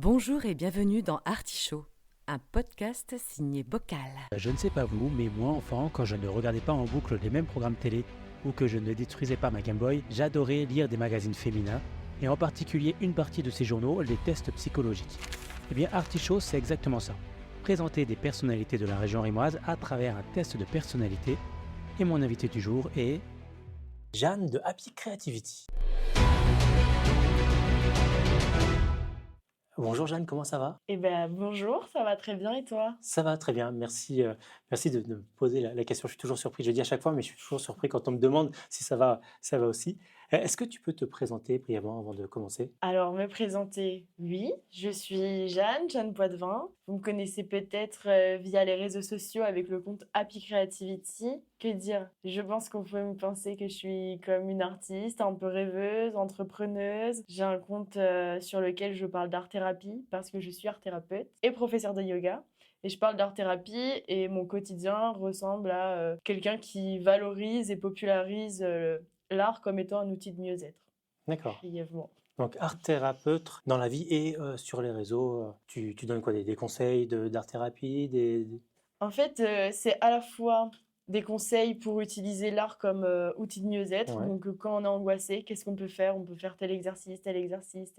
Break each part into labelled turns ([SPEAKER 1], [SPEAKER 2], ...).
[SPEAKER 1] Bonjour et bienvenue dans Artichaut, un podcast signé Bocal.
[SPEAKER 2] Je ne sais pas vous, mais moi enfant, quand je ne regardais pas en boucle les mêmes programmes télé ou que je ne détruisais pas ma Game Boy, j'adorais lire des magazines féminins et en particulier une partie de ces journaux, les tests psychologiques. Eh bien Artichaut, c'est exactement ça. Présenter des personnalités de la région rimoise à travers un test de personnalité. Et mon invité du jour est Jeanne de Happy Creativity. Bonjour Jeanne, comment ça va?
[SPEAKER 3] Bonjour, ça va très bien et toi?
[SPEAKER 2] Ça va très bien, merci, merci de me poser la question. Je suis toujours surpris, je le dis à chaque fois, mais je suis toujours surpris quand on me demande si ça va aussi. Est-ce que tu peux te présenter brièvement avant de commencer?
[SPEAKER 3] Alors, me présenter, oui, je suis Jeanne Poitvin. Vous me connaissez peut-être via les réseaux sociaux avec le compte Happy Creativity. Que dire? Je pense qu'on peut me penser que je suis comme une artiste, un peu rêveuse, entrepreneuse. J'ai un compte sur lequel je parle d'art-thérapie parce que je suis art-thérapeute et professeure de yoga. Et je parle d'art-thérapie et mon quotidien ressemble à quelqu'un qui valorise et popularise l'art comme étant un outil de mieux-être.
[SPEAKER 2] D'accord.
[SPEAKER 3] Brièvement.
[SPEAKER 2] Donc art thérapeute dans la vie et sur les réseaux, tu donnes quoi, des conseils d'art-thérapie,
[SPEAKER 3] En fait, c'est à la fois des conseils pour utiliser l'art comme outil de mieux-être.
[SPEAKER 2] Ouais.
[SPEAKER 3] Donc, quand on est angoissé, qu'est-ce qu'on peut faire? On peut faire tel exercice,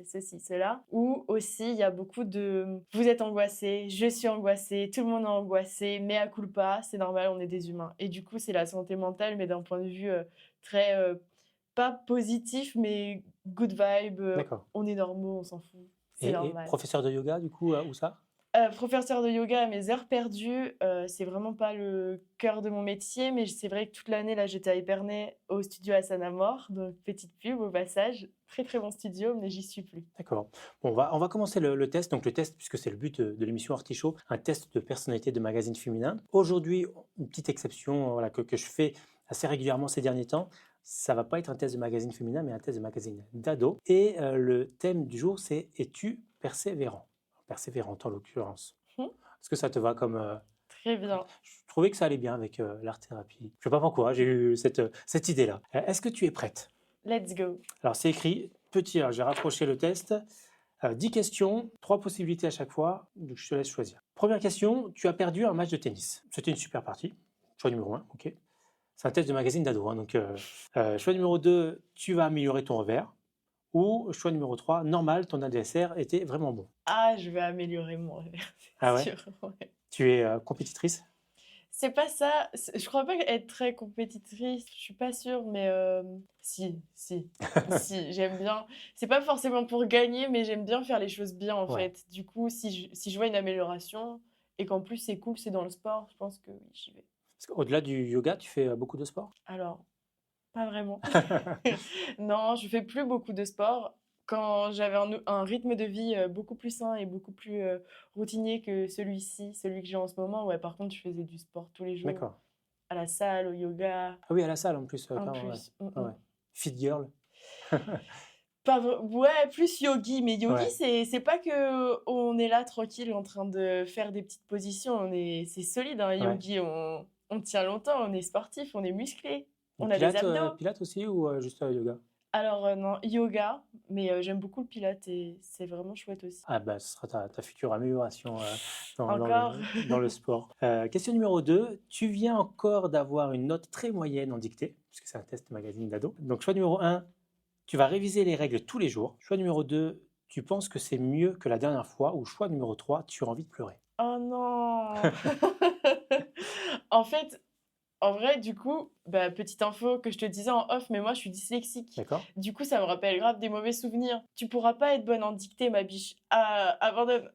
[SPEAKER 3] ceci, cela. Ou aussi, il y a beaucoup de vous êtes angoissé, je suis angoissée, tout le monde est angoissé, mea culpa, c'est normal, on est des humains. Et du coup, c'est la santé mentale, mais d'un point de vue très, pas positif, mais good vibe.
[SPEAKER 2] D'accord.
[SPEAKER 3] On est normaux, on s'en fout. C'est
[SPEAKER 2] Et
[SPEAKER 3] normal.
[SPEAKER 2] professeur de yoga, du coup, où ça?
[SPEAKER 3] Professeur de yoga à mes heures perdues, c'est vraiment pas le cœur de mon métier, mais c'est vrai que toute l'année, là, j'étais à Épernay au studio Asana Mort, donc petite pub au passage. Très très bon studio, mais j'y suis plus.
[SPEAKER 2] D'accord. Bon, on va commencer le test. Donc le test, puisque c'est le but de l'émission Artichaut, un test de personnalité de magazine féminin. Aujourd'hui, une petite exception voilà, que je fais assez régulièrement ces derniers temps. Ça va pas être un test de magazine féminin, mais un test de magazine d'ado. Et le thème du jour, c'est « Es-tu persévérant ?» Persévérante en l'occurrence.
[SPEAKER 3] Mhm.
[SPEAKER 2] Est-ce que ça te va comme...
[SPEAKER 3] Très bien.
[SPEAKER 2] Je trouvais que ça allait bien avec l'art-thérapie. Je ne sais pas pourquoi, j'ai eu cette idée-là. Est-ce que tu es prête?
[SPEAKER 3] Let's go.
[SPEAKER 2] Alors, c'est écrit, petit, alors, j'ai rapproché le test. 10 questions, 3 possibilités à chaque fois, donc je te laisse choisir. Première question, tu as perdu un match de tennis. C'était une super partie. Choix numéro 1, ok. C'est un test de magazine d'ado. Hein, donc, choix numéro 2, tu vas améliorer ton revers. Ou choix numéro 3, normal, ton adversaire était vraiment bon.
[SPEAKER 3] Ah, je vais améliorer mon revers, c'est
[SPEAKER 2] Ah ouais?
[SPEAKER 3] sûr. Ouais.
[SPEAKER 2] Tu es compétitrice?
[SPEAKER 3] C'est pas ça. Je crois pas être très compétitrice. Je suis pas sûre, mais si, j'aime bien. C'est pas forcément pour gagner, mais j'aime bien faire les choses bien en
[SPEAKER 2] Ouais.
[SPEAKER 3] fait. Du coup, si je vois une amélioration et qu'en plus c'est cool, c'est dans le sport, je pense que oui, j'y vais.
[SPEAKER 2] Parce qu'au-delà du yoga, tu fais beaucoup de sport?
[SPEAKER 3] Alors, pas vraiment. Non, je fais plus beaucoup de sport. Quand j'avais un rythme de vie beaucoup plus sain et beaucoup plus routinier que celui que j'ai en ce moment, ouais, par contre, je faisais du sport tous les jours,
[SPEAKER 2] D'accord.
[SPEAKER 3] à la salle, au yoga,
[SPEAKER 2] Ah oui, à la salle en plus,
[SPEAKER 3] en
[SPEAKER 2] carrément,
[SPEAKER 3] plus.
[SPEAKER 2] ouais. Ouais. Fit girl.
[SPEAKER 3] Ouais, plus yogi, mais yogi,
[SPEAKER 2] Ouais.
[SPEAKER 3] c'est pas que on est là tranquille en train de faire des petites positions, c'est solide, un yogi, on tient longtemps, on est sportif, on est musclé, on a des abdos.
[SPEAKER 2] Pilates aussi ou juste yoga?
[SPEAKER 3] Alors non, yoga, mais j'aime beaucoup le pilate et c'est vraiment chouette aussi.
[SPEAKER 2] Ah bah, ce sera ta future amélioration dans
[SPEAKER 3] Encore.
[SPEAKER 2] dans le sport. Question numéro 2. Tu viens encore d'avoir une note très moyenne en dictée, puisque c'est un test magazine d'ado. Donc, choix numéro 1, tu vas réviser les règles tous les jours. Choix numéro 2, tu penses que c'est mieux que la dernière fois. Ou choix numéro 3, tu as envie de pleurer.
[SPEAKER 3] Oh non. En fait, en vrai, du coup, petite info que je te disais en off, mais moi je suis dyslexique.
[SPEAKER 2] D'accord?
[SPEAKER 3] Du coup, ça me rappelle grave des mauvais souvenirs. Tu pourras pas être bonne en dictée, ma biche. Ah, abandonne.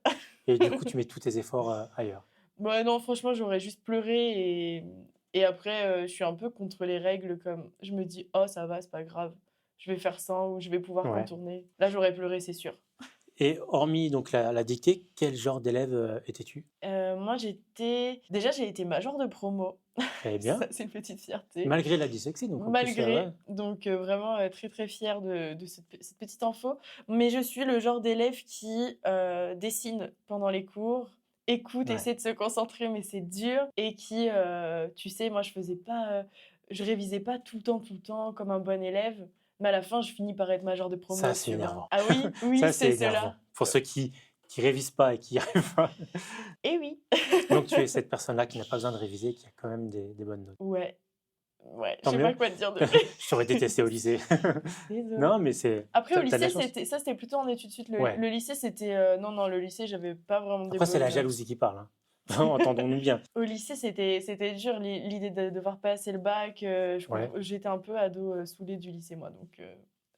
[SPEAKER 2] Et du coup, tu mets tous tes efforts ailleurs.
[SPEAKER 3] Bon, non, franchement, j'aurais juste pleuré et après, je suis un peu contre les règles comme je me dis, oh, ça va, c'est pas grave. Je vais faire ça ou je vais pouvoir
[SPEAKER 2] Ouais.
[SPEAKER 3] contourner. Là, j'aurais pleuré, c'est sûr.
[SPEAKER 2] Et hormis donc la dictée, quel genre d'élève étais-tu?
[SPEAKER 3] Moi, déjà, j'ai été major de promo.
[SPEAKER 2] Eh bien,
[SPEAKER 3] Ça, c'est une petite fierté.
[SPEAKER 2] malgré la dyslexie, donc en plus,
[SPEAKER 3] Malgré,
[SPEAKER 2] ouais.
[SPEAKER 3] donc vraiment très très fière de cette petite info. Mais je suis le genre d'élève qui dessine pendant les cours, écoute,
[SPEAKER 2] Ouais.
[SPEAKER 3] essaie de se concentrer, mais c'est dur. Et qui, tu sais, moi je révisais pas tout le temps comme un bon élève. Mais à la fin, je finis par être major de promo,
[SPEAKER 2] Ça, c'est
[SPEAKER 3] tu vois.
[SPEAKER 2] énervant.
[SPEAKER 3] Ah oui,
[SPEAKER 2] Ça,
[SPEAKER 3] c'est
[SPEAKER 2] c'est énervant.
[SPEAKER 3] cela.
[SPEAKER 2] Pour ceux qui qui révise pas et qui y arrive pas.
[SPEAKER 3] Et oui.
[SPEAKER 2] Donc tu es cette personne-là qui n'a pas besoin de réviser, qui a quand même des bonnes notes.
[SPEAKER 3] Ouais. Ouais, je
[SPEAKER 2] Tant
[SPEAKER 3] sais
[SPEAKER 2] mieux.
[SPEAKER 3] pas quoi te dire de
[SPEAKER 2] Je t'aurais détesté au lycée.
[SPEAKER 3] Désolée.
[SPEAKER 2] Non, mais c'est.
[SPEAKER 3] Après, au
[SPEAKER 2] t'as de la
[SPEAKER 3] lycée,
[SPEAKER 2] chance.
[SPEAKER 3] c'était plutôt en études suite.
[SPEAKER 2] Ouais.
[SPEAKER 3] Le lycée, c'était. Non, le lycée, j'avais pas vraiment des
[SPEAKER 2] Après, c'est
[SPEAKER 3] bonnes
[SPEAKER 2] la
[SPEAKER 3] notes.
[SPEAKER 2] jalousie qui parle. Hein. Entendons-nous bien.
[SPEAKER 3] Au lycée, c'était dur, l'idée de devoir passer le bac.
[SPEAKER 2] Ouais.
[SPEAKER 3] J'étais un peu ado saoulée du lycée, moi. Donc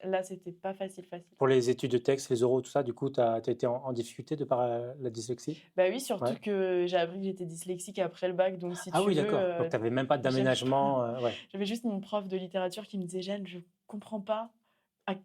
[SPEAKER 3] là, c'était pas facile.
[SPEAKER 2] Pour les études de texte, les oraux, tout ça, du coup, tu as été en difficulté de par la dyslexie?
[SPEAKER 3] Bah oui, surtout
[SPEAKER 2] Ouais.
[SPEAKER 3] que j'ai appris que j'étais dyslexique après le bac. Donc, si
[SPEAKER 2] Ah
[SPEAKER 3] tu
[SPEAKER 2] oui,
[SPEAKER 3] veux,
[SPEAKER 2] d'accord. Donc, tu n'avais même pas d'aménagement. Ouais.
[SPEAKER 3] j'avais juste mon prof de littérature qui me disait: Jeanne, je comprends pas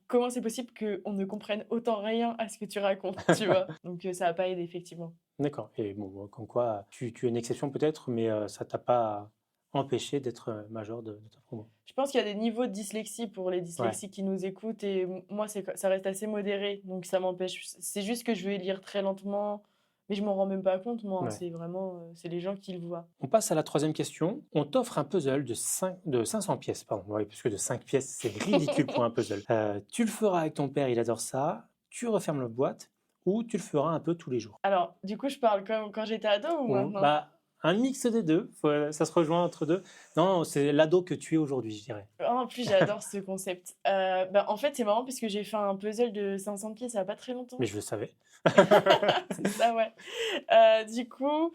[SPEAKER 3] comment c'est possible qu'on ne comprenne autant rien à ce que tu racontes, tu vois. Donc ça n'a pas aidé, effectivement.
[SPEAKER 2] D'accord. Et bon, comme quoi, tu es une exception peut-être, mais ça t'a pas empêché d'être major de ta promo.
[SPEAKER 3] Je pense qu'il y a des niveaux de dyslexie pour les dyslexiques qui nous écoutent et moi, ça reste assez modéré, donc ça m'empêche. C'est juste que je vais lire très lentement, mais je m'en rends même pas compte, moi.
[SPEAKER 2] Ouais.
[SPEAKER 3] C'est vraiment, c'est les gens qui le voient.
[SPEAKER 2] On passe à la troisième question. On t'offre un puzzle de 500 pièces, pardon. Oui, parce que de 5 pièces, c'est ridicule pour un puzzle. Tu le feras avec ton père, il adore ça. Tu refermes la boîte ou tu le feras un peu tous les jours.
[SPEAKER 3] Alors, du coup, je parle comme quand j'étais ado ou maintenant?
[SPEAKER 2] Bah, un mix des deux. Ça se rejoint entre deux. Non, c'est l'ado que tu es aujourd'hui, je dirais.
[SPEAKER 3] En plus, j'adore ce concept. En fait, c'est marrant parce que j'ai fait un puzzle de 500 pièces il n'y a pas très longtemps.
[SPEAKER 2] Mais je le savais.
[SPEAKER 3] C'est ça, ouais. Du coup,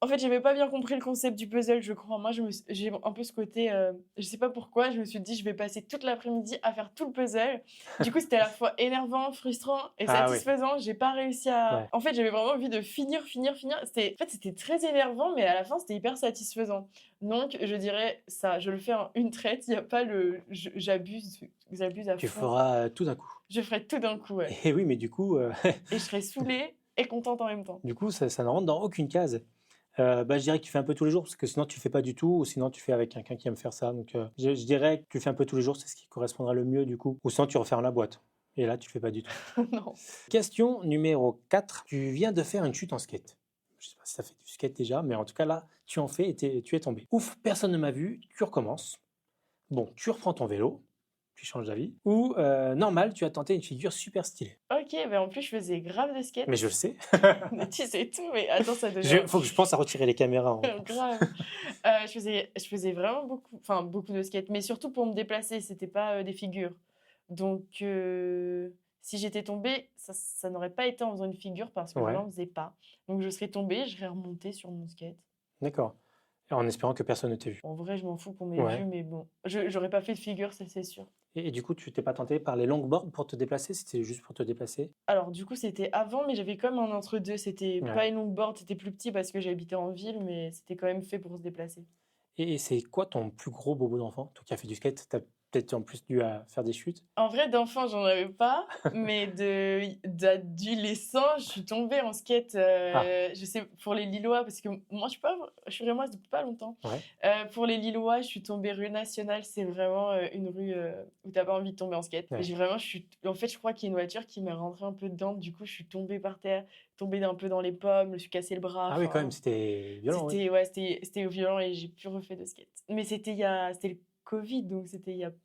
[SPEAKER 3] en fait, j'avais pas bien compris le concept du puzzle, je crois. Moi, j'ai un peu ce côté, je sais pas pourquoi, je me suis dit, je vais passer toute l'après-midi à faire tout le puzzle. Du coup, c'était à la fois énervant, frustrant et satisfaisant. J'ai pas réussi à.
[SPEAKER 2] Ouais.
[SPEAKER 3] En fait, j'avais vraiment envie de finir. C'était très énervant, mais à la fin, c'était hyper satisfaisant. Donc, je dirais ça, je le fais en une traite. Il y a pas le, j'abuse à
[SPEAKER 2] Tu
[SPEAKER 3] fond.
[SPEAKER 2] feras tout d'un coup.
[SPEAKER 3] Je ferai tout d'un coup, ouais.
[SPEAKER 2] Et oui, mais du coup,
[SPEAKER 3] Et je serai saoulée et contente en même temps.
[SPEAKER 2] du coup, ça ne rentre dans aucune case. Je dirais que tu fais un peu tous les jours, parce que sinon tu ne fais pas du tout, ou sinon tu fais avec quelqu'un qui aime faire ça. Donc je dirais que tu fais un peu tous les jours, c'est ce qui correspondra le mieux du coup. Ou sinon tu refermes la boîte. Et là, tu ne fais pas du tout.
[SPEAKER 3] Non.
[SPEAKER 2] Question numéro 4. Tu viens de faire une chute en skate. Je ne sais pas si tu as fait du skate déjà, mais en tout cas là, tu en fais et tu es tombé. Ouf, personne ne m'a vu, tu recommences. Bon, tu reprends ton vélo, tu changes d'avis. Ou normal, tu as tenté une figure super stylée.
[SPEAKER 3] Ok, mais en plus, je faisais grave de skate.
[SPEAKER 2] Mais je le sais.
[SPEAKER 3] Mais tu sais tout, mais attends, ça devient...
[SPEAKER 2] Il faut que je pense à retirer les caméras.
[SPEAKER 3] grave. Je faisais vraiment beaucoup de skate, mais surtout pour me déplacer, c'était pas des figures. Donc, si j'étais tombée, ça n'aurait pas été en faisant une figure parce que je n'en faisais pas. Donc, je serais tombée, je serais remontée sur mon skate.
[SPEAKER 2] D'accord. En espérant que personne ne t'ait vu.
[SPEAKER 3] En vrai, je m'en fous qu'on m'ait vu, mais bon, j'aurais pas fait de figure, ça c'est sûr.
[SPEAKER 2] Et du coup, tu t'es pas tenté par les longboards pour te déplacer? C'était juste pour te déplacer?
[SPEAKER 3] Alors, du coup, c'était avant, mais j'avais comme un entre-deux. C'était
[SPEAKER 2] Ouais.
[SPEAKER 3] pas une longboard, c'était plus petit parce que j'habitais en ville, mais c'était quand même fait pour se déplacer.
[SPEAKER 2] Et c'est quoi ton plus gros bobo d'enfant? Toi qui as fait du skate, tu as peut-être en plus dû à faire des chutes?
[SPEAKER 3] En vrai, d'enfant, j'en avais pas, mais d'adolescent, je suis tombée en skate, je sais, pour les Lillois, parce que moi, je suis rémoise depuis pas longtemps.
[SPEAKER 2] Ouais.
[SPEAKER 3] Pour les Lillois, je suis tombée rue Nationale, c'est vraiment une rue où t'as pas envie de tomber en skate.
[SPEAKER 2] Ouais.
[SPEAKER 3] Et en fait, je crois qu'il y a une voiture qui m'est rentrée un peu dedans, du coup, je suis tombée par terre, tombée un peu dans les pommes, je me suis cassé le bras.
[SPEAKER 2] Ah oui, quand même, c'était violent.
[SPEAKER 3] C'était violent et j'ai plus refait de skate. Mais c'était le Covid, donc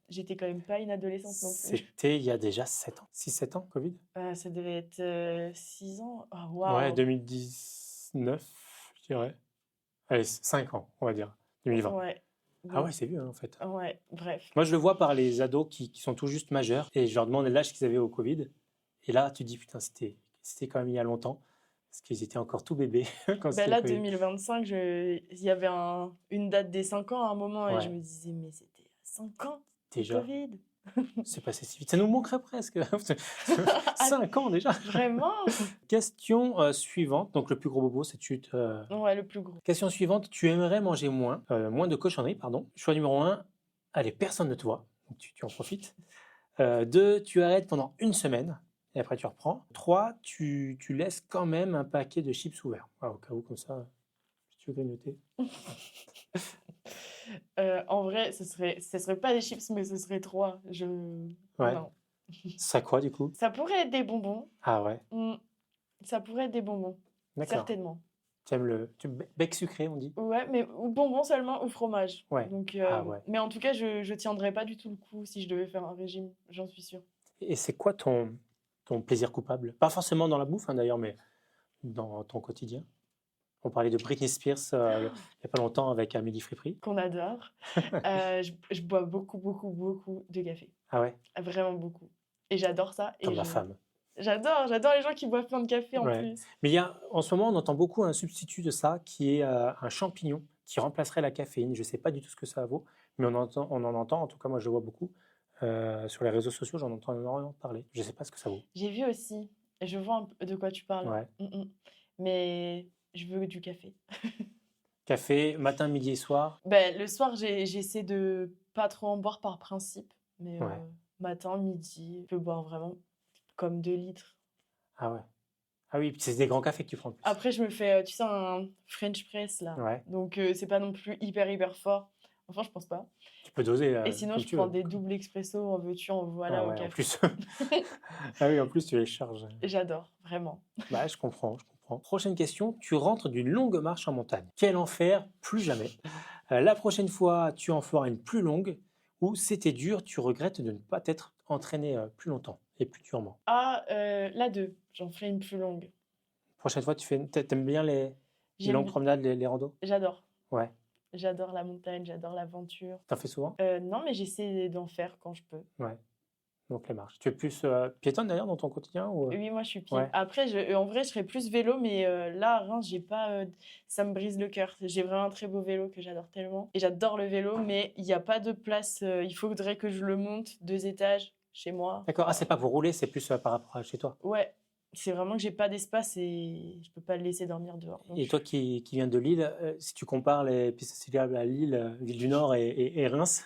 [SPEAKER 3] j'étais quand même pas une adolescente non plus.
[SPEAKER 2] C'était il y a déjà 7 ans. 6-7 ans, Covid?
[SPEAKER 3] Ça devait être 6 ans. Oh, waouh.
[SPEAKER 2] Ouais, 2019, je dirais. Allez, 5 ans, on va dire. 2020.
[SPEAKER 3] Ouais.
[SPEAKER 2] Ah ouais, c'est vieux en fait.
[SPEAKER 3] Ouais, bref.
[SPEAKER 2] Moi, je le vois par les ados qui sont tout juste majeurs et je leur demande l'âge qu'ils avaient au Covid. Et là, tu te dis, putain, c'était quand même il y a longtemps. Parce qu'ils étaient encore tout bébés quand c'était
[SPEAKER 3] Là,
[SPEAKER 2] le Covid.
[SPEAKER 3] 2025, il y avait une date des 5 ans à un moment et je me disais, mais c'était 5 ans,
[SPEAKER 2] déjà.
[SPEAKER 3] Covid.
[SPEAKER 2] C'est passé si vite. Ça nous manquerait presque. 5 ans déjà.
[SPEAKER 3] Vraiment?
[SPEAKER 2] Question suivante. Donc, le plus gros bobo, c'est chute.
[SPEAKER 3] Ouais, le plus gros.
[SPEAKER 2] Question suivante. Tu aimerais manger moins de cochonneries, pardon. Choix numéro 1. Allez, personne ne te voit. Donc, tu en profites. 2. Tu arrêtes pendant une semaine. Et après, tu reprends. 3. Tu laisses quand même un paquet de chips ouvert. Au cas où, comme ça, si tu veux grignoter.
[SPEAKER 3] En vrai, ce serait pas des chips, mais ce serait 3.
[SPEAKER 2] Ouais.
[SPEAKER 3] Non.
[SPEAKER 2] Ça quoi, du coup?
[SPEAKER 3] Ça pourrait être des bonbons.
[SPEAKER 2] Ah ouais.
[SPEAKER 3] Ça pourrait être des bonbons.
[SPEAKER 2] D'accord.
[SPEAKER 3] Certainement.
[SPEAKER 2] Tu aimes le bec sucré, on dit?
[SPEAKER 3] Ouais, mais ou bonbons seulement ou fromage.
[SPEAKER 2] Ouais.
[SPEAKER 3] Donc,
[SPEAKER 2] Ouais.
[SPEAKER 3] Mais en tout cas, je tiendrais pas du tout le coup si je devais faire un régime, j'en suis sûre.
[SPEAKER 2] Et c'est quoi ton ton plaisir coupable? Pas forcément dans la bouffe, hein, d'ailleurs, mais dans ton quotidien. On parlait de Britney Spears il n'y a pas longtemps avec Amélie Fripri.
[SPEAKER 3] Qu'on adore. Je bois beaucoup, beaucoup, beaucoup de café.
[SPEAKER 2] Ah ouais,
[SPEAKER 3] Vraiment beaucoup. Et j'adore ça.
[SPEAKER 2] comme ma femme.
[SPEAKER 3] J'adore les gens qui boivent plein de café en
[SPEAKER 2] Ouais.
[SPEAKER 3] plus.
[SPEAKER 2] Mais en ce moment, on entend beaucoup un substitut de ça qui est un champignon qui remplacerait la caféine. Je ne sais pas du tout ce que ça vaut, mais on en entend, en tout cas moi je le vois beaucoup. Sur les réseaux sociaux, j'en entends énormément parler. Je ne sais pas ce que ça vaut.
[SPEAKER 3] J'ai vu aussi. Je vois un peu de quoi tu parles.
[SPEAKER 2] Ouais.
[SPEAKER 3] Mais je veux du café.
[SPEAKER 2] Café, matin, midi et soir.
[SPEAKER 3] Ben, le soir, j'essaie de pas trop en boire par principe. Mais
[SPEAKER 2] Ouais.
[SPEAKER 3] matin, midi, je peux boire vraiment comme 2 litres.
[SPEAKER 2] Ah ouais. Ah oui, c'est des grands cafés que tu prends en plus.
[SPEAKER 3] Après, je me fais, tu sais, un French press là.
[SPEAKER 2] Ouais.
[SPEAKER 3] Donc, c'est pas non plus hyper fort. Enfin, je pense pas.
[SPEAKER 2] Tu peux doser.
[SPEAKER 3] Et sinon,
[SPEAKER 2] comme
[SPEAKER 3] je
[SPEAKER 2] tu
[SPEAKER 3] prends
[SPEAKER 2] veux.
[SPEAKER 3] des doubles expresso, en veux-tu, en voilà,
[SPEAKER 2] Ah
[SPEAKER 3] au
[SPEAKER 2] ouais, en
[SPEAKER 3] café.
[SPEAKER 2] plus. Ah oui, en plus tu les charges.
[SPEAKER 3] J'adore, vraiment.
[SPEAKER 2] Bah, je comprends. Prochaine question. Tu rentres d'une longue marche en montagne. Quel enfer, plus jamais. La prochaine fois, tu en feras une plus longue ou c'était dur, tu regrettes de ne pas t'être entraîné plus longtemps et plus durement.
[SPEAKER 3] Ah, la 2, j'en ferai une plus longue.
[SPEAKER 2] Prochaine fois, t'aimes bien les
[SPEAKER 3] J'aime-
[SPEAKER 2] longues promenades, les randos?
[SPEAKER 3] J'adore.
[SPEAKER 2] Ouais.
[SPEAKER 3] J'adore la montagne, j'adore l'aventure.
[SPEAKER 2] T'en fais souvent?
[SPEAKER 3] Non, mais j'essaie d'en faire quand je peux.
[SPEAKER 2] Ouais. Donc les marches. Tu es plus piétonne d'ailleurs dans ton quotidien ou...
[SPEAKER 3] Oui, moi, je suis pied.
[SPEAKER 2] Ouais.
[SPEAKER 3] Après, en vrai, je serais plus vélo, mais là, à Reims, j'ai pas, ça me brise le cœur. J'ai vraiment un très beau vélo que j'adore tellement. Et j'adore le vélo, mais il n'y a pas de place. Il faudrait que je le monte 2 étages chez moi.
[SPEAKER 2] D'accord. Ah, c'est pas pour rouler, c'est plus par rapport à chez toi.
[SPEAKER 3] Ouais, c'est vraiment que j'ai pas d'espace et je peux pas le laisser dormir dehors. Donc,
[SPEAKER 2] Et toi qui viens de Lille, si tu compares les pistes cyclables à Lille, ville du Nord et Reims,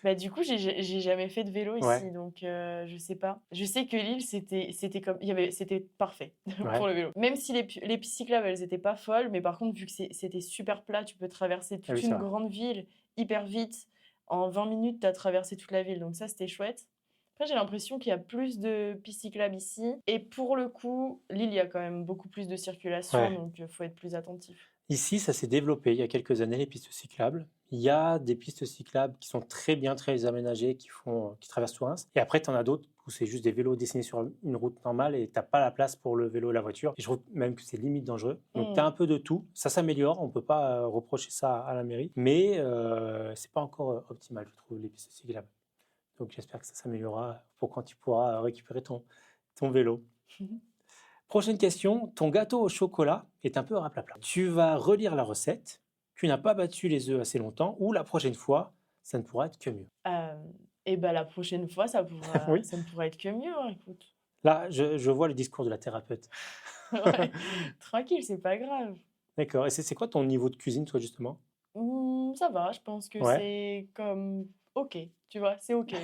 [SPEAKER 3] bah, du coup, j'ai jamais fait de vélo ici,
[SPEAKER 2] Ouais.
[SPEAKER 3] donc je sais pas. Je sais que Lille, c'était comme, c'était parfait
[SPEAKER 2] Ouais.
[SPEAKER 3] pour le vélo. Même si les pistes cyclables, elles étaient pas folles, mais par contre, vu que c'était super plat, tu peux traverser toute
[SPEAKER 2] Ah oui, c'est
[SPEAKER 3] une
[SPEAKER 2] vrai.
[SPEAKER 3] grande ville hyper vite. En 20 minutes, tu as traversé toute la ville, donc ça, c'était chouette. Après, j'ai l'impression qu'il y a plus de pistes cyclables ici. Et pour le coup, Lille, il y a quand même beaucoup plus de circulation,
[SPEAKER 2] Ouais.
[SPEAKER 3] donc il faut être plus attentif.
[SPEAKER 2] Ici, ça s'est développé il y a quelques années, les pistes cyclables. Il y a des pistes cyclables qui sont très bien, très aménagées, qui traversent tout Reims. Et après, tu en as d'autres où c'est juste des vélos dessinés sur une route normale et tu n'as pas la place pour le vélo et la voiture. Et je trouve même que c'est limite dangereux. Donc, tu as un peu de tout. Ça s'améliore. On ne peut pas reprocher ça à la mairie. Mais ce n'est pas encore optimal, je trouve, les pistes cyclables. Donc, j'espère que ça s'améliorera pour quand tu pourras récupérer ton vélo. Prochaine question, ton gâteau au chocolat est un peu raplapla. Tu vas relire la recette, tu n'as pas battu les œufs assez longtemps, ou la prochaine fois, ça ne pourra être que mieux.
[SPEAKER 3] Et ben la prochaine fois, ça
[SPEAKER 2] Oui.
[SPEAKER 3] ne pourra être que mieux, hein, écoute.
[SPEAKER 2] Là, je vois le discours de la thérapeute.
[SPEAKER 3] Ouais, tranquille, c'est pas grave.
[SPEAKER 2] D'accord. Et c'est quoi ton niveau de cuisine, toi, justement?
[SPEAKER 3] Ça va, je pense que
[SPEAKER 2] Ouais.
[SPEAKER 3] c'est comme OK, tu vois, c'est OK.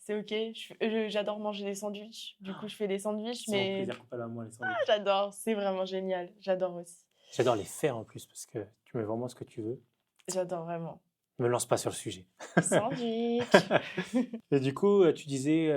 [SPEAKER 3] C'est OK. J'adore manger des sandwichs. Du coup, je fais des sandwichs,
[SPEAKER 2] C'est mon
[SPEAKER 3] mais
[SPEAKER 2] plaisir coupable à moi, les sandwichs.
[SPEAKER 3] j'adore. C'est vraiment génial. J'adore aussi.
[SPEAKER 2] J'adore les faire en plus, parce que tu mets vraiment ce que tu veux.
[SPEAKER 3] J'adore vraiment.
[SPEAKER 2] Ne me lance pas sur le sujet.
[SPEAKER 3] Sandwich.
[SPEAKER 2] Et du coup, tu disais,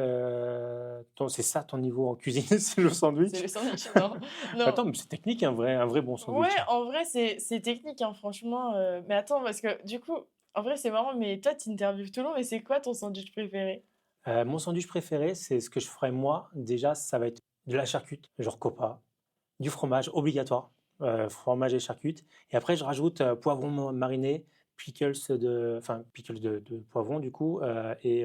[SPEAKER 2] c'est ça ton niveau en cuisine, c'est le sandwich?
[SPEAKER 3] C'est le sandwich, non. Non.
[SPEAKER 2] Attends, mais c'est technique, un vrai bon sandwich.
[SPEAKER 3] Ouais, en vrai, c'est technique, hein, franchement. Mais attends, parce que du coup, en vrai, c'est marrant, mais toi, tu interviews tout le long, mais c'est quoi ton sandwich préféré?
[SPEAKER 2] Mon sandwich préféré, c'est ce que je ferais moi. Déjà, ça va être de la charcute, genre Copa, du fromage obligatoire, fromage et charcute. Et après, je rajoute poivron mariné, pickles de poivron du coup, et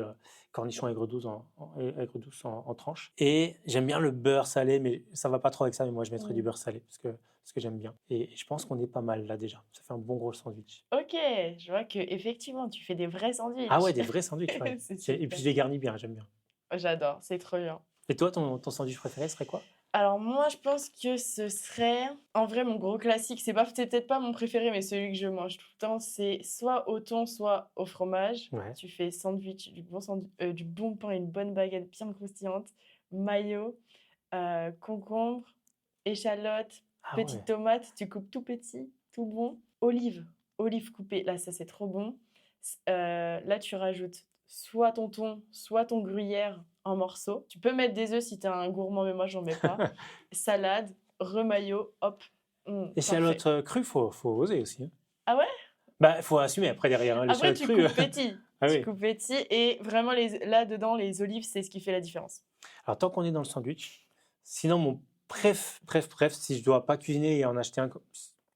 [SPEAKER 2] cornichons aigre douce en tranches. Et j'aime bien le beurre salé, mais ça va pas trop avec ça. Mais moi, je mettrais du beurre salé parce que j'aime bien. Et je pense qu'on est pas mal là déjà. Ça fait un bon gros sandwich.
[SPEAKER 3] Ok, je vois que effectivement, tu fais des vrais sandwichs.
[SPEAKER 2] Ah ouais, des vrais sandwichs. Ouais.
[SPEAKER 3] C'est
[SPEAKER 2] Et
[SPEAKER 3] super.
[SPEAKER 2] puis je les garnis bien, j'aime bien.
[SPEAKER 3] J'adore, c'est trop bien.
[SPEAKER 2] Et toi, ton sandwich préféré serait quoi?
[SPEAKER 3] Alors moi, je pense que ce serait... En vrai, mon gros classique, c'est peut-être pas mon préféré, mais celui que je mange tout le temps, c'est soit au thon, soit au fromage.
[SPEAKER 2] Ouais.
[SPEAKER 3] Tu fais sandwich, du bon pain, une bonne baguette bien croustillante, mayo, concombre, échalote,
[SPEAKER 2] Ah
[SPEAKER 3] petite
[SPEAKER 2] ouais.
[SPEAKER 3] tomate, tu coupes tout petit, tout bon. Olive coupée, là ça c'est trop bon. Là tu rajoutes soit ton thon, soit ton gruyère en morceaux. Tu peux mettre des œufs si t'es un gourmand, mais moi j'en mets pas. Salade, remaillot, hop.
[SPEAKER 2] Échalote crue, faut oser aussi. Hein.
[SPEAKER 3] Ah ouais?
[SPEAKER 2] Bah, faut assumer après derrière. Hein,
[SPEAKER 3] Après
[SPEAKER 2] l'échalote
[SPEAKER 3] tu
[SPEAKER 2] crue.
[SPEAKER 3] coupes petit.
[SPEAKER 2] Ah
[SPEAKER 3] Tu
[SPEAKER 2] oui.
[SPEAKER 3] coupes petit et vraiment là dedans les olives c'est ce qui fait la différence.
[SPEAKER 2] Alors, tant qu'on est dans le sandwich, sinon, mon préf, si je dois pas cuisiner et en acheter un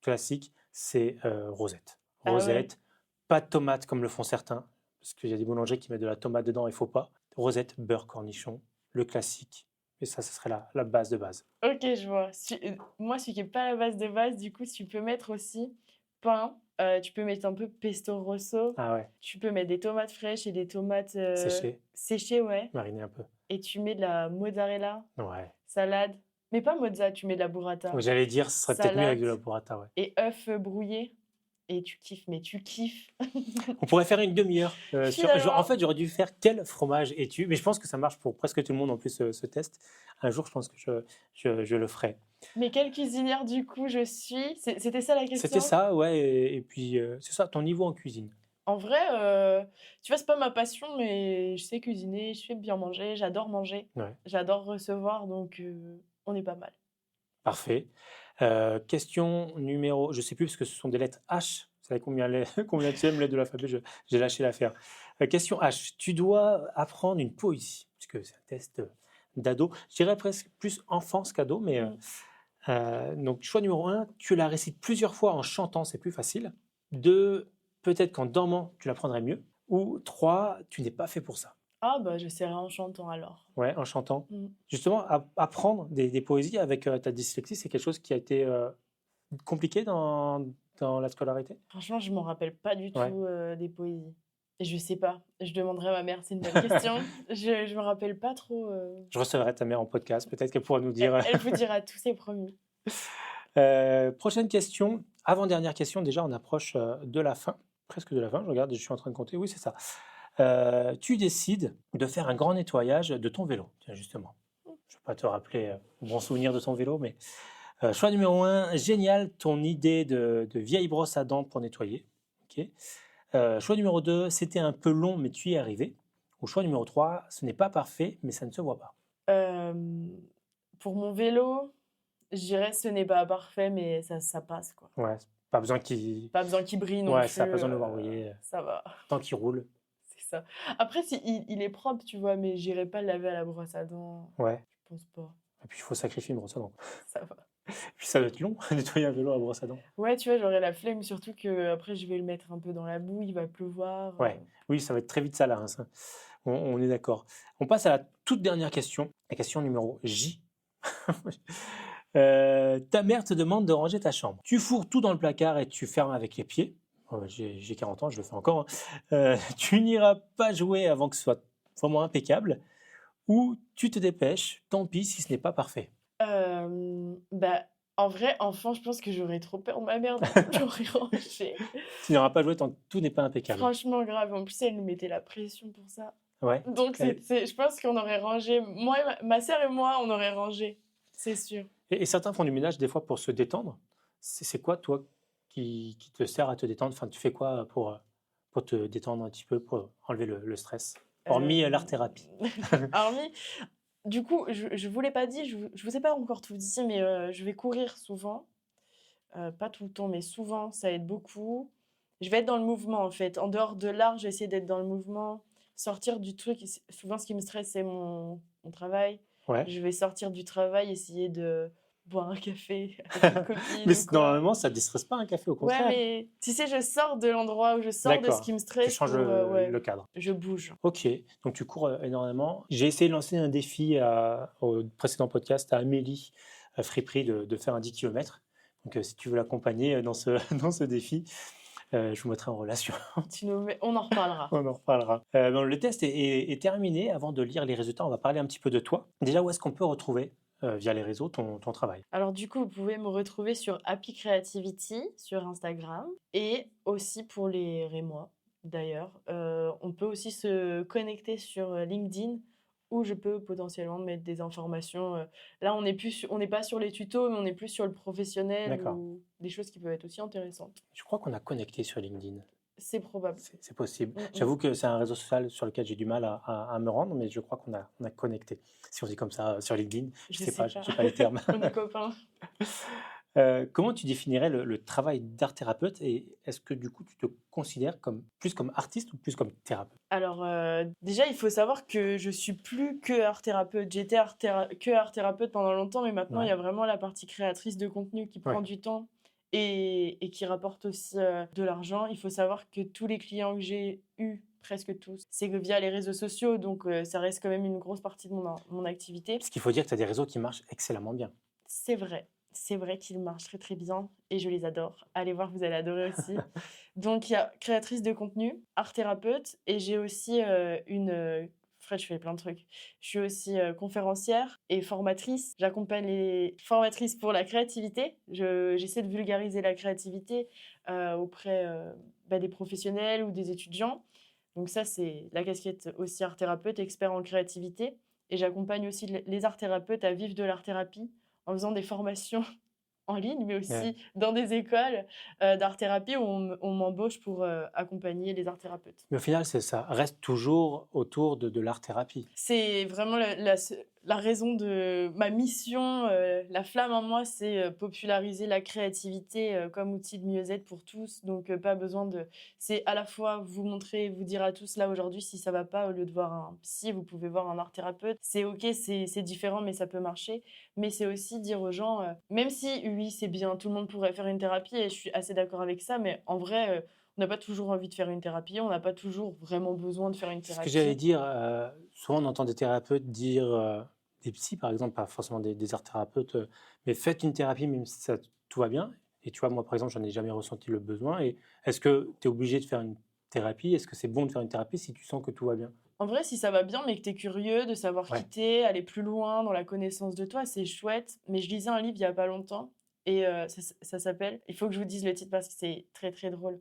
[SPEAKER 2] classique, c'est rosette.
[SPEAKER 3] Ah ouais.
[SPEAKER 2] Rosette, pas de tomate comme le font certains, parce qu'il y a des boulangers qui mettent de la tomate dedans, il faut pas. Rosette, beurre, cornichon, le classique. Et ça serait la base de base.
[SPEAKER 3] Ok, je vois. Moi, celui qui n'est pas la base de base, du coup, tu peux mettre aussi pain. Tu peux mettre un peu pesto rosso.
[SPEAKER 2] Ah ouais,
[SPEAKER 3] Tu peux mettre des tomates fraîches et des tomates
[SPEAKER 2] séché,
[SPEAKER 3] séchées, ouais.
[SPEAKER 2] mariner un peu.
[SPEAKER 3] Et tu mets de la mozzarella,
[SPEAKER 2] Ouais.
[SPEAKER 3] salade. Mais pas mozza, tu mets de la burrata.
[SPEAKER 2] J'allais dire, ce serait peut-être mieux avec de la
[SPEAKER 3] Salade.
[SPEAKER 2] burrata, ouais.
[SPEAKER 3] Et œufs brouillés. Et tu kiffes, mais tu kiffes.
[SPEAKER 2] On pourrait faire une demi-heure.
[SPEAKER 3] Finalement.
[SPEAKER 2] En fait, j'aurais dû faire quel fromage es-tu? Mais je pense que ça marche pour presque tout le monde en plus ce test. Un jour, je pense que je le ferai.
[SPEAKER 3] Mais quelle cuisinière, du coup, je suis? C'était ça la question?
[SPEAKER 2] C'était ça, ouais. Et puis, c'est ça, ton niveau en cuisine.
[SPEAKER 3] En vrai, tu vois, c'est pas ma passion, mais je sais cuisiner, je sais bien manger, j'adore manger,
[SPEAKER 2] Ouais.
[SPEAKER 3] j'adore recevoir, donc on est pas mal.
[SPEAKER 2] Parfait. Question numéro, je ne sais plus parce que ce sont des lettres H. Vous savez combien tu aimes lettres de l'alphabet, j'ai lâché l'affaire. Question H. Tu dois apprendre une poésie, puisque c'est un test d'ado. Je dirais presque plus enfance qu'ado, mais donc choix numéro 1, tu la récites plusieurs fois en chantant, c'est plus facile. 2, peut-être qu'en dormant, tu l'apprendrais mieux. Ou 3, tu n'es pas fait pour ça.
[SPEAKER 3] Ah bah je serai en chantant alors.
[SPEAKER 2] Ouais, en chantant.
[SPEAKER 3] Mm.
[SPEAKER 2] Justement, apprendre des poésies avec ta dyslexie, c'est quelque chose qui a été compliqué dans la scolarité?
[SPEAKER 3] Franchement, je m'en rappelle pas du
[SPEAKER 2] Ouais.
[SPEAKER 3] tout des poésies. Et je sais pas, je demanderai à ma mère, c'est une bonne question. Je me rappelle pas trop.
[SPEAKER 2] Je recevrai ta mère en podcast, peut-être qu'elle pourra nous dire.
[SPEAKER 3] Elle vous dira tout, c'est promis.
[SPEAKER 2] Prochaine question, avant-dernière question, déjà on approche de la fin, presque de la fin, je regarde, je suis en train de compter, oui c'est ça. Tu décides de faire un grand nettoyage de ton vélo, tiens, justement. Je ne vais pas te rappeler bon souvenir de ton vélo, mais choix numéro 1, génial, ton idée de vieille brosse à dents pour nettoyer. Okay. Choix numéro 2, c'était un peu long, mais tu y es arrivé. Ou choix numéro 3, ce n'est pas parfait, mais ça ne se voit pas.
[SPEAKER 3] Pour mon vélo, je dirais ce n'est pas parfait, mais ça passe quoi.
[SPEAKER 2] Ouais, pas besoin qu'il
[SPEAKER 3] brille non
[SPEAKER 2] ouais,
[SPEAKER 3] plus.
[SPEAKER 2] ça n'a pas besoin de le voir briller.
[SPEAKER 3] Ça va.
[SPEAKER 2] Tant qu'il roule.
[SPEAKER 3] C'est ça. Après, si il est propre, tu vois, mais j'irai pas le laver à la brosse à dents.
[SPEAKER 2] Ouais.
[SPEAKER 3] Je pense pas.
[SPEAKER 2] Et puis il faut sacrifier une brosse à dents.
[SPEAKER 3] Ça va.
[SPEAKER 2] Et puis ça doit être long, nettoyer un vélo à brosse à dents.
[SPEAKER 3] Ouais, tu vois, j'aurais la flemme, surtout que après je vais le mettre un peu dans la boue, il va pleuvoir.
[SPEAKER 2] Ouais. Oui, ça va être très vite ça là. Hein, ça. On est d'accord. On passe à la toute dernière question, la question numéro J. Ta mère te demande de ranger ta chambre. Tu fourres tout dans le placard et tu fermes avec les pieds. J'ai 40 ans, je le fais encore. Hein. Tu n'iras pas jouer avant que ce soit vraiment impeccable. Ou tu te dépêches, tant pis si ce n'est pas parfait.
[SPEAKER 3] Bah, en vrai, enfant, je pense que j'aurais trop peur de ma mère, donc j'aurais rangé.
[SPEAKER 2] Tu n'iras pas jouer tant que tout n'est pas impeccable.
[SPEAKER 3] Franchement, grave. En plus, elle nous mettait la pression pour ça.
[SPEAKER 2] Ouais.
[SPEAKER 3] Donc, je pense qu'on aurait rangé. Moi, ma sœur et moi, on aurait rangé. C'est sûr.
[SPEAKER 2] Et certains font du ménage des fois pour se détendre. C'est quoi, toi, qui te sert à te détendre? Enfin, tu fais quoi pour te détendre un petit peu, pour enlever le stress? Hormis l'art-thérapie.
[SPEAKER 3] Hormis. Du coup, je vous l'ai pas dit, je vous ai pas encore tout dit, mais je vais courir souvent. Pas tout le temps, mais souvent, ça aide beaucoup. Je vais être dans le mouvement, en fait. En dehors de l'art, je vais essayer d'être dans le mouvement, sortir du truc. Souvent, ce qui me stresse, c'est mon travail.
[SPEAKER 2] Ouais.
[SPEAKER 3] Je vais sortir du travail, essayer de boire un café avec une copine.
[SPEAKER 2] Mais normalement, ça ne déstresse pas un café, au contraire.
[SPEAKER 3] Ouais, mais tu sais, je sors de l'endroit où je sors de ce qui me stresse.
[SPEAKER 2] Tu changes le cadre.
[SPEAKER 3] Je bouge.
[SPEAKER 2] Ok, donc tu cours énormément. J'ai essayé de lancer un défi au précédent podcast à Amélie Friperie de faire un 10 km. Donc si tu veux l'accompagner dans ce défi, je vous mettrai en relation.
[SPEAKER 3] On en reparlera.
[SPEAKER 2] On en reparlera. Le test est terminé. Avant de lire les résultats, on va parler un petit peu de toi. Déjà, où est-ce qu'on peut retrouver via les réseaux ton travail?
[SPEAKER 3] Alors du coup, vous pouvez me retrouver sur Happy Creativity sur Instagram et aussi pour les Rémois d'ailleurs. On peut aussi se connecter sur LinkedIn où je peux potentiellement mettre des informations. Là, on n'est pas sur les tutos, mais on est plus sur le professionnel ou des choses qui peuvent être aussi intéressantes.
[SPEAKER 2] Je crois qu'on a connecté sur LinkedIn.
[SPEAKER 3] C'est probable.
[SPEAKER 2] C'est possible. J'avoue que c'est un réseau social sur lequel j'ai du mal à me rendre, mais je crois qu'on a connecté. Si on dit comme ça sur LinkedIn, je sais pas les termes.
[SPEAKER 3] On est copains.
[SPEAKER 2] Comment tu définirais le travail d'art thérapeute et est-ce que du coup tu te considères plus comme artiste ou plus comme thérapeute?
[SPEAKER 3] Alors, déjà, il faut savoir que je suis plus que art thérapeute. J'étais que art thérapeute pendant longtemps, mais maintenant, il y
[SPEAKER 2] Ouais,
[SPEAKER 3] a vraiment la partie créatrice de contenu qui prend
[SPEAKER 2] ouais.
[SPEAKER 3] du temps et qui rapporte aussi de l'argent. Il faut savoir que tous les clients que j'ai eus, presque tous, c'est que via les réseaux sociaux, donc ça reste quand même une grosse partie de mon activité.
[SPEAKER 2] Parce qu'il faut dire que tu as des réseaux qui marchent excellemment bien.
[SPEAKER 3] C'est vrai. C'est vrai qu'ils marchent très très bien et je les adore. Allez voir, vous allez adorer aussi. Donc, il y a créatrice de contenu, art thérapeute et j'ai aussi Fred, je fais plein de trucs. Je suis aussi conférencière et formatrice. J'accompagne les formatrices pour la créativité. J'essaie de vulgariser la créativité auprès des professionnels ou des étudiants. Donc ça, c'est la casquette aussi art thérapeute, expert en créativité. Et j'accompagne aussi les art thérapeutes à vivre de l'art-thérapie en faisant des formations en ligne, mais
[SPEAKER 2] Ouais.
[SPEAKER 3] aussi dans des écoles d'art-thérapie où on m'embauche pour accompagner les art-thérapeutes.
[SPEAKER 2] Mais au final, ça reste toujours autour de l'art-thérapie.
[SPEAKER 3] C'est vraiment la raison de ma mission, la flamme en moi, c'est populariser la créativité comme outil de mieux-être pour tous. Donc, pas besoin de. C'est à la fois vous montrer, vous dire à tous là aujourd'hui, si ça va pas, au lieu de voir un psy, vous pouvez voir un art-thérapeute. C'est OK, c'est différent, mais ça peut marcher. Mais c'est aussi dire aux gens, même si oui, c'est bien, tout le monde pourrait faire une thérapie et je suis assez d'accord avec ça, mais en vrai, on n'a pas toujours envie de faire une thérapie, on n'a pas toujours vraiment besoin de faire une
[SPEAKER 2] C'est ce que j'allais
[SPEAKER 3] thérapie.
[SPEAKER 2] dire. Souvent, on entend des thérapeutes dire, des psys par exemple, pas forcément des art thérapeutes, mais faites une thérapie même si tout va bien. Et tu vois, moi par exemple, j'en ai jamais ressenti le besoin. Et est-ce que tu es obligé de faire une thérapie? Est-ce que c'est bon de faire une thérapie si tu sens que tout va bien?
[SPEAKER 3] En vrai, si ça va bien, mais que tu es curieux de savoir
[SPEAKER 2] Ouais,
[SPEAKER 3] qui t'es, aller plus loin dans la connaissance de toi, c'est chouette. Mais je lisais un livre il y a pas longtemps et ça s'appelle, il faut que je vous dise le titre parce que c'est très très drôle.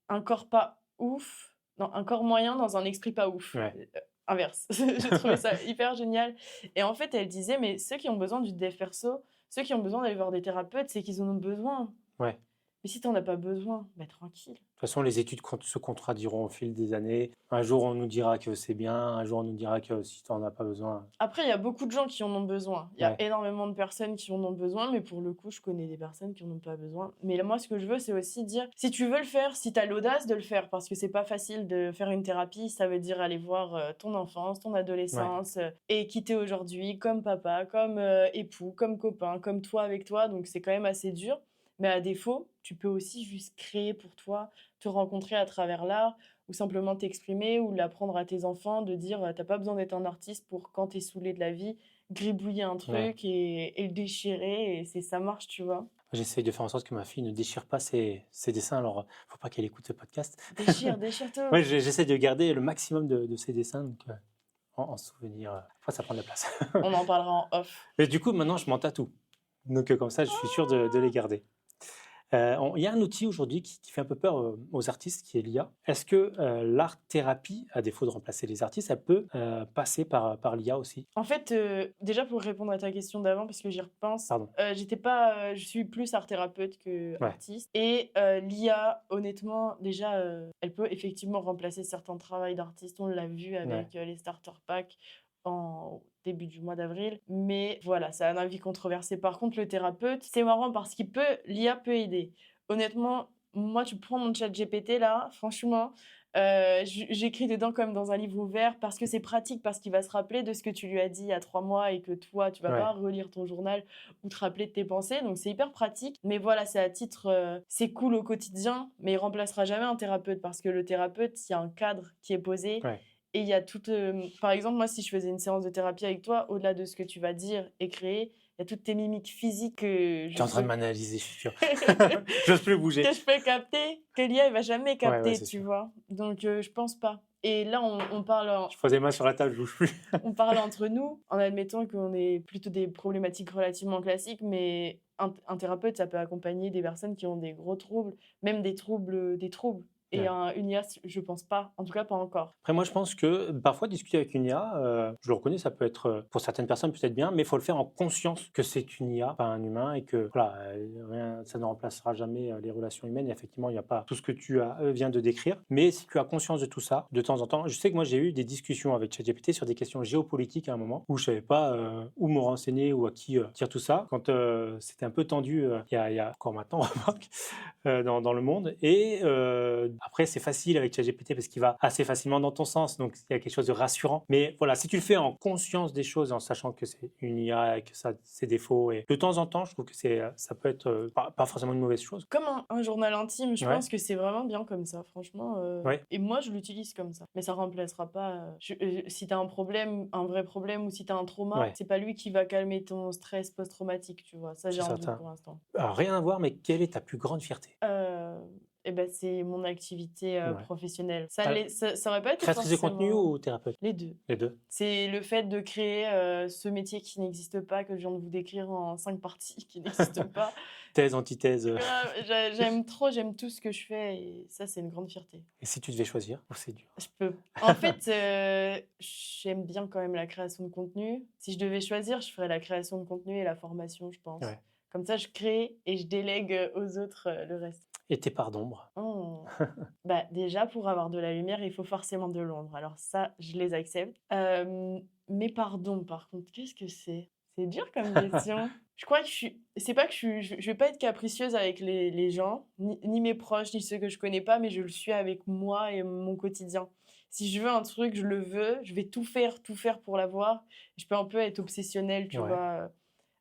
[SPEAKER 3] Un corps pas ouf, non, un corps moyen dans un esprit pas ouf.
[SPEAKER 2] ouais,
[SPEAKER 3] Inverse. J'ai trouvé ça hyper génial. Et en fait, elle disait, mais ceux qui ont besoin du dev perso, ceux qui ont besoin d'aller voir des thérapeutes, c'est qu'ils en ont besoin.
[SPEAKER 2] ouais.
[SPEAKER 3] Mais si t'en as pas besoin, bah tranquille.
[SPEAKER 2] De toute façon, les études se contradiront au fil des années. Un jour, on nous dira que c'est bien. Un jour, on nous dira que si tu n'en as pas besoin.
[SPEAKER 3] Après, il y a beaucoup de gens qui en ont besoin. Il y a
[SPEAKER 2] Ouais,
[SPEAKER 3] énormément de personnes qui en ont besoin, mais pour le coup, je connais des personnes qui en ont pas besoin. Mais là, moi, ce que je veux, c'est aussi dire, si tu veux le faire, si tu as l'audace de le faire, parce que c'est pas facile de faire une thérapie, ça veut dire aller voir ton enfance, ton
[SPEAKER 2] ouais.
[SPEAKER 3] adolescence, et quitter aujourd'hui comme papa, comme époux, comme copain, comme toi avec toi. Donc, c'est quand même assez dur. Mais à défaut, tu peux aussi juste créer pour toi, te rencontrer à travers l'art, ou simplement t'exprimer ou l'apprendre à tes enfants, de dire t'as pas besoin d'être un artiste pour quand t'es saoulé de la vie, gribouiller un
[SPEAKER 2] Ouais.
[SPEAKER 3] truc et le déchirer et ça marche, tu vois.
[SPEAKER 2] J'essaye de faire en sorte que ma fille ne déchire pas ses dessins. Alors, faut pas qu'elle écoute ce podcast.
[SPEAKER 3] Déchire, déchire tout.
[SPEAKER 2] Ouais, j'essaie de garder le maximum de ses dessins donc, en souvenir. Parfois, ça prend de la place.
[SPEAKER 3] On en parlera en off.
[SPEAKER 2] Mais du coup, maintenant, je m'en tatoue. Donc, comme ça, je suis sûr de les garder. Il y a un outil aujourd'hui qui fait un peu peur aux artistes, qui est l'IA. Est-ce que l'art-thérapie, à défaut de remplacer les artistes, elle peut passer par l'IA aussi?
[SPEAKER 3] En fait, déjà pour répondre à ta question d'avant, parce que j'y repense,
[SPEAKER 2] Pardon.
[SPEAKER 3] j'étais pas, je suis plus art thérapeute que
[SPEAKER 2] Ouais,
[SPEAKER 3] artiste. Et l'IA, honnêtement, déjà, elle peut effectivement remplacer certains travaux d'artistes. On l'a vu
[SPEAKER 2] ouais.
[SPEAKER 3] avec les starter packs en début du mois d'avril. Mais voilà, c'est un avis controversé. Par contre, le thérapeute, c'est marrant parce l'IA peut aider. Honnêtement, moi, tu prends mon chat GPT là, franchement, j'écris dedans comme dans un livre ouvert parce que c'est pratique, parce qu'il va se rappeler de ce que tu lui as dit il y a 3 mois et que toi, tu vas
[SPEAKER 2] Ouais.
[SPEAKER 3] pas relire ton journal ou te rappeler de tes pensées. Donc, c'est hyper pratique. Mais voilà, c'est à titre, c'est cool au quotidien, mais il remplacera jamais un thérapeute parce que le thérapeute, il y a un cadre qui est posé.
[SPEAKER 2] Ouais.
[SPEAKER 3] Et il y a tout. Par exemple, moi, si je faisais une séance de thérapie avec toi, au-delà de ce que tu vas dire et créer, il y a toutes tes mimiques physiques que
[SPEAKER 2] Tu
[SPEAKER 3] je
[SPEAKER 2] es en train de
[SPEAKER 3] peux.
[SPEAKER 2] m'analyser, je suis sûr. J'ose plus bouger.
[SPEAKER 3] Que je peux capter, que l'IA ne va jamais
[SPEAKER 2] Ouais, ouais,
[SPEAKER 3] capter,
[SPEAKER 2] c'est
[SPEAKER 3] tu
[SPEAKER 2] sûr.
[SPEAKER 3] vois. Donc, je pense pas. Et là, on parle,
[SPEAKER 2] Je pose les mains sur la table, je bouge plus.
[SPEAKER 3] on parle entre nous, en admettant qu'on ait plutôt des problématiques relativement classiques, mais un thérapeute, ça peut accompagner des personnes qui ont des gros troubles, même des troubles, des troubles. Et
[SPEAKER 2] Ouais.
[SPEAKER 3] une IA, je pense pas. En tout cas, pas encore.
[SPEAKER 2] Après, moi, je pense que parfois, discuter avec une IA, je le reconnais, ça peut être, pour certaines personnes, peut-être bien, mais il faut le faire en conscience que c'est une IA, pas un humain, et que voilà, rien, ça ne remplacera jamais les relations humaines. Et effectivement, il n'y a pas tout ce que tu viens de décrire. Mais si tu as conscience de tout ça, de temps en temps, je sais que moi, j'ai eu des discussions avec ChatGPT sur des questions géopolitiques à un moment où je savais pas où me renseigner ou à qui dire tout ça. Quand c'était un peu tendu, il y a encore maintenant, remarque, dans le monde. Et après, c'est facile avec ChatGPT parce qu'il va assez facilement dans ton sens, donc il y a quelque chose de rassurant. Mais voilà, si tu le fais en conscience des choses, en sachant que c'est une IA et que ça a ses défauts, et de temps en temps, je trouve que ça peut être pas forcément une mauvaise chose.
[SPEAKER 3] Comme un journal intime, je
[SPEAKER 2] Ouais.
[SPEAKER 3] pense que c'est vraiment bien comme ça, franchement.
[SPEAKER 2] Ouais.
[SPEAKER 3] Et moi, je l'utilise comme ça. Mais ça remplacera pas. Si t'as un problème, un vrai problème, ou si t'as un trauma,
[SPEAKER 2] Ouais.
[SPEAKER 3] c'est pas lui qui va calmer ton stress post-traumatique, tu vois. Ça, j'ai
[SPEAKER 2] C'est
[SPEAKER 3] un doute
[SPEAKER 2] certain.
[SPEAKER 3] pour l'instant.
[SPEAKER 2] Alors, rien à voir, mais quelle est ta plus grande fierté?
[SPEAKER 3] Eh ben, c'est mon activité
[SPEAKER 2] Ouais.
[SPEAKER 3] professionnelle.
[SPEAKER 2] Ah,
[SPEAKER 3] Ça aurait pas été
[SPEAKER 2] Créatrice de contenu
[SPEAKER 3] forcément...
[SPEAKER 2] ou thérapeute?
[SPEAKER 3] Les deux.
[SPEAKER 2] Les deux.
[SPEAKER 3] C'est le fait de créer ce métier qui n'existe pas, que je viens de vous décrire en 5 parties, qui n'existe pas.
[SPEAKER 2] Thèse, antithèse.
[SPEAKER 3] J'aime tout ce que je fais, et ça, c'est une grande fierté.
[SPEAKER 2] Et si tu devais choisir, c'est dur.
[SPEAKER 3] Je peux. En fait, j'aime bien quand même la création de contenu. Si je devais choisir, je ferais la création de contenu et la formation, je pense.
[SPEAKER 2] Ouais.
[SPEAKER 3] Comme ça, je crée et je délègue aux autres le reste.
[SPEAKER 2] Et tes parts d'ombre?
[SPEAKER 3] Oh. Bah, déjà, pour avoir de la lumière, il faut forcément de l'ombre. Alors ça, je les accepte. Mais pardon, par contre, qu'est-ce que c'est? C'est dur comme question. Je crois que c'est pas que je vais pas être capricieuse avec les gens, ni mes proches, ni ceux que je connais pas, mais je le suis avec moi et mon quotidien. Si je veux un truc, je le veux, je vais tout faire pour l'avoir. Je peux un peu être obsessionnelle, tu
[SPEAKER 2] Ouais.
[SPEAKER 3] vois.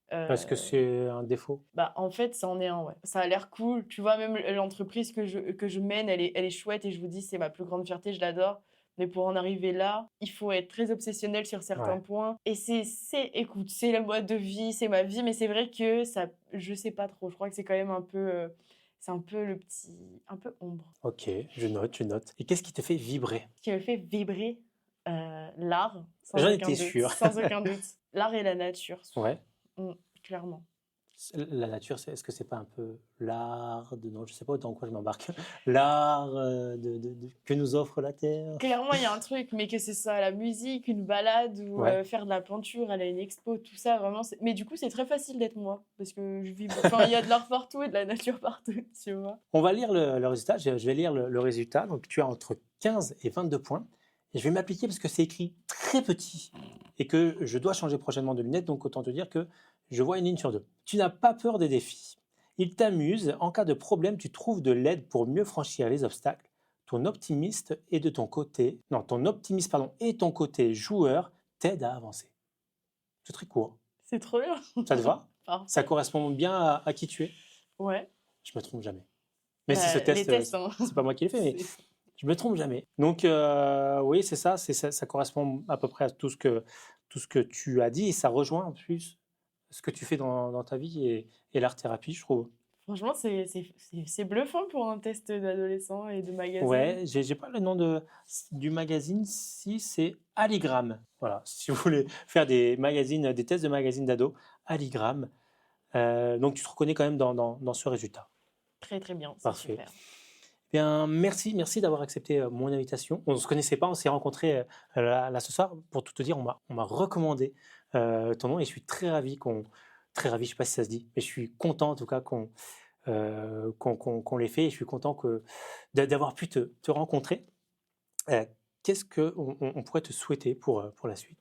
[SPEAKER 2] Parce que c'est un défaut.
[SPEAKER 3] Bah, en fait, ça en est un, ouais. Ça a l'air cool. Tu vois, même l'entreprise que je mène, elle est chouette, et je vous dis, c'est ma plus grande fierté, je l'adore. Mais pour en arriver là, il faut être très obsessionnel sur certains
[SPEAKER 2] Ouais.
[SPEAKER 3] points. Et écoute, c'est la mode de vie, c'est ma vie, mais c'est vrai que ça, je sais pas trop. Je crois que c'est quand même un peu, c'est un peu un peu ombre.
[SPEAKER 2] Ok, je note. Et qu'est-ce qui te fait vibrer?
[SPEAKER 3] Ce qui me fait vibrer, l'art,
[SPEAKER 2] J'en
[SPEAKER 3] sans
[SPEAKER 2] étais
[SPEAKER 3] aucun doute.
[SPEAKER 2] sûr.
[SPEAKER 3] Sans aucun doute. L'art et la nature,
[SPEAKER 2] Ouais.
[SPEAKER 3] clairement.
[SPEAKER 2] La nature, est-ce que c'est pas un peu l'art de... Non, je sais pas dans quoi je m'embarque. L'art que nous offre la Terre.
[SPEAKER 3] Clairement, il y a un truc, mais que c'est ça, la musique, une balade, ou
[SPEAKER 2] Ouais.
[SPEAKER 3] faire de la peinture, aller à une expo, tout ça, vraiment. Mais du coup, c'est très facile d'être moi, parce que je vis... Enfin, il y a de l'art partout et de la nature partout, tu vois.
[SPEAKER 2] On va lire le résultat. Je vais lire le résultat. Donc, tu as entre 15 et 22 points. Et je vais m'appliquer parce que c'est écrit très petit et que je dois changer prochainement de lunettes. Donc, autant te dire que je vois une ligne sur deux. Tu n'as pas peur des défis. Il t'amuse. En cas de problème, tu trouves de l'aide pour mieux franchir les obstacles. Ton optimisme et ton côté joueur t'aident à avancer. C'est très court.
[SPEAKER 3] C'est trop bien.
[SPEAKER 2] Ça te va?
[SPEAKER 3] Parfait.
[SPEAKER 2] Ça correspond bien à qui tu es?
[SPEAKER 3] Ouais.
[SPEAKER 2] Je me trompe jamais. Mais
[SPEAKER 3] Bah,
[SPEAKER 2] si ce
[SPEAKER 3] les
[SPEAKER 2] test,
[SPEAKER 3] tests, hein.
[SPEAKER 2] c'est pas moi qui l'ai fait, mais je me trompe jamais. Donc oui, c'est ça, ça correspond à peu près à tout ce que tu as dit, et ça rejoint en plus ce que tu fais dans ta vie et l'art-thérapie, je trouve.
[SPEAKER 3] Franchement, c'est bluffant pour un test d'adolescent et de magazine.
[SPEAKER 2] Ouais, j'ai pas le nom du magazine, si c'est Aligram. Voilà, si vous voulez faire des tests de magazines d'ado, Aligram. Donc tu te reconnais quand même dans ce résultat.
[SPEAKER 3] Très très bien, c'est
[SPEAKER 2] Parfait.
[SPEAKER 3] super.
[SPEAKER 2] Bien, merci d'avoir accepté mon invitation. On ne se connaissait pas, on s'est rencontrés là ce soir. Pour tout te dire, on m'a recommandé ton nom, et je suis très ravi, je ne sais pas si ça se dit, mais je suis content en tout cas qu'on l'ait fait, et je suis content d'avoir pu te rencontrer. Qu'est-ce qu'on pourrait te souhaiter pour la suite?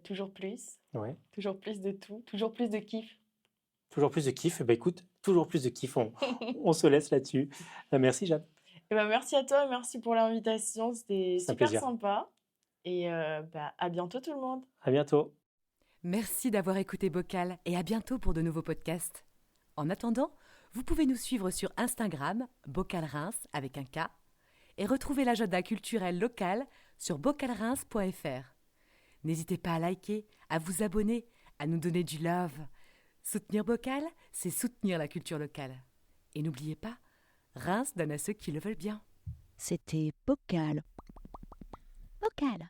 [SPEAKER 3] Toujours plus.
[SPEAKER 2] Ouais.
[SPEAKER 3] Toujours plus de tout. Toujours plus de kiff.
[SPEAKER 2] Toujours plus de kiff. Bah, écoute, toujours plus de kiff. On se laisse là-dessus. Merci, Jeanne.
[SPEAKER 3] Et ben, merci à toi, merci pour l'invitation. C'était
[SPEAKER 2] C'est un
[SPEAKER 3] super
[SPEAKER 2] plaisir.
[SPEAKER 3] sympa. Et à bientôt tout le monde.
[SPEAKER 2] À bientôt.
[SPEAKER 1] Merci d'avoir écouté Bocal, et à bientôt pour de nouveaux podcasts. En attendant, vous pouvez nous suivre sur Instagram, Bocal Reims avec un K, et retrouver l'agenda culturel local sur bocalreims.fr. N'hésitez pas à liker, à vous abonner, à nous donner du love. Soutenir Bocal, c'est soutenir la culture locale. Et n'oubliez pas, Reims donne à ceux qui le veulent bien.
[SPEAKER 4] C'était Bocal. Bocal.